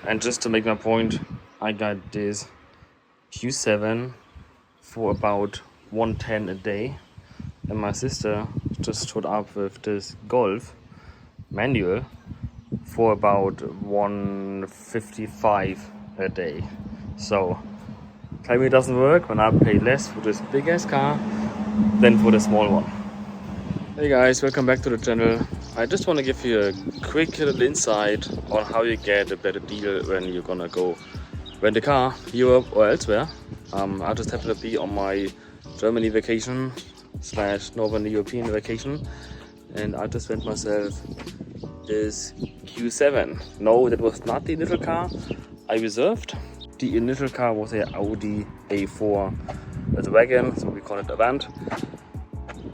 And just to make my point, I got this Q7 for about 110 a day, and my sister just showed up with this Golf manual for about 155 a day. So tell me it doesn't work when I pay less for this big ass car than for the small one. Hey guys, welcome back to the channel. I just want to give you a quick little insight on how you get a better deal when you're gonna go rent a car, Europe or elsewhere. I just happened to be on my Germany vacation / Northern European vacation, and I just rent myself this Q7. No, that was not the initial car I reserved. The initial car was a Audi A4 with a wagon, so we call it a van,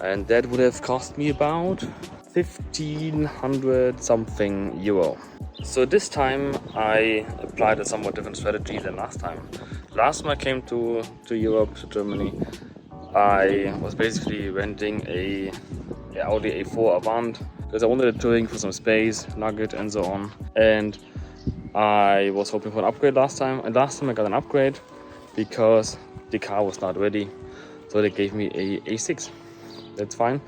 and that would have cost me about 1,500 something euro. So this time I applied a somewhat different strategy than last time. Last time I came to Europe, to Germany, I was basically renting a Audi A4 Avant because I wanted a touring for some space, nugget and so on. And I was hoping for an upgrade last time, and last time I got an upgrade because the car was not ready. So they gave me a A6. That's fine.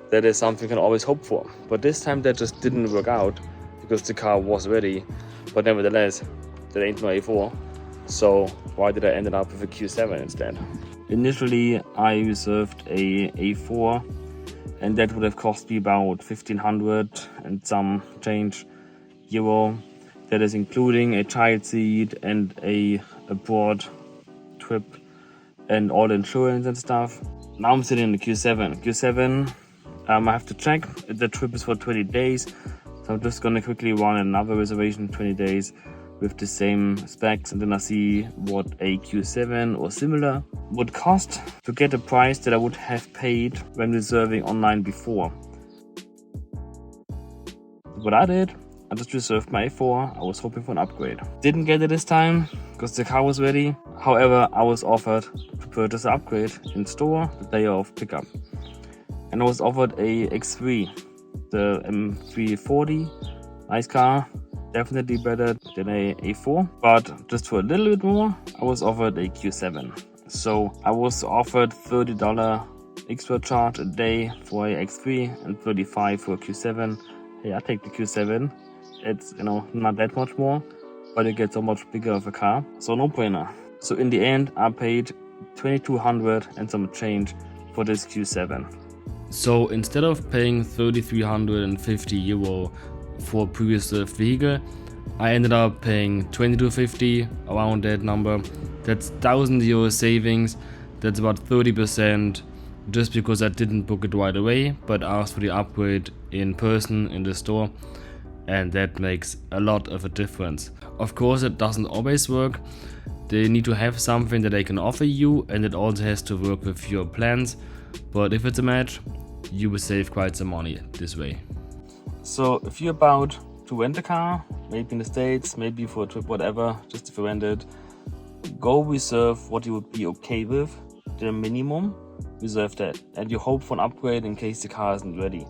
That is something you can always hope for. But this time that just didn't work out because the car was ready. But nevertheless, there ain't no A4. So why did I end up with a Q7 instead? Initially, I reserved a A4, and that would have cost me about 1,500 and some change euro. That is including a child seat and a abroad trip and all the insurance and stuff. Now I'm sitting in the Q7. I have to check. The trip is for 20 days. So I'm just gonna quickly run another reservation 20 days with the same specs, and then I see what a Q7 or similar would cost to get a price that I would have paid when reserving online before. What I did, I just reserved my A4. I was hoping for an upgrade. Didn't get it this time because the car was ready. However, I was offered to purchase an upgrade in store the day of pickup. And I was offered a X3, the M340, nice car, definitely better than a A4, but just for a little bit more, I was offered a Q7. So I was offered $30 extra charge a day for a X3 and $35 for a Q7. Hey, I take the Q7. It's, not that much more, but you get so much bigger of a car. So no brainer. So in the end, I paid 2,200 and some change for this Q7. So instead of paying 3,350 euro for a previous vehicle, I ended up paying 2,250, around that number. That's 1,000 euro savings. That's about 30%, just because I didn't book it right away, but asked for the upgrade in person in the store, and that makes a lot of a difference. Of course, it doesn't always work. They need to have something that they can offer you, and it also has to work with your plans. But if it's a match, you will save quite some money this way. So if you're about to rent a car, maybe in the States, maybe for a trip, whatever, just if you rent it, go reserve what you would be okay with, the minimum, reserve that. And you hope for an upgrade in case the car isn't ready.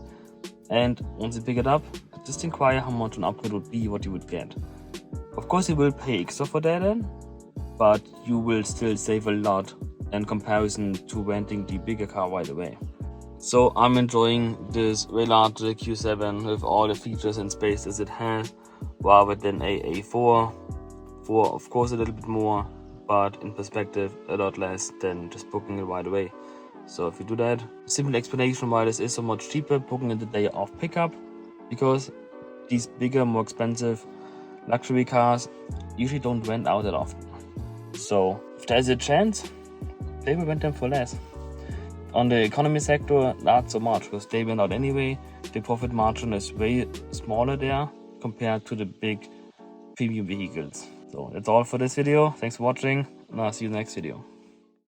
And once you pick it up, just inquire how much an upgrade would be, what you would get. Of course you will pay extra for that then, but you will still save a lot in comparison to renting the bigger car right away. So I'm enjoying this very large Q7 with all the features and space as it has, rather than a A4. For of course a little bit more, but in perspective a lot less than just booking it right away. So if you do that, simple explanation why this is so much cheaper booking it the day of pickup, because these bigger, more expensive luxury cars usually don't rent out that often. So if there's a chance, they will rent them for less. On the economy sector, not so much, because they rent out anyway. The profit margin is way smaller there compared to the big premium vehicles. So that's all for this video. Thanks for watching, and I'll see you in the next video.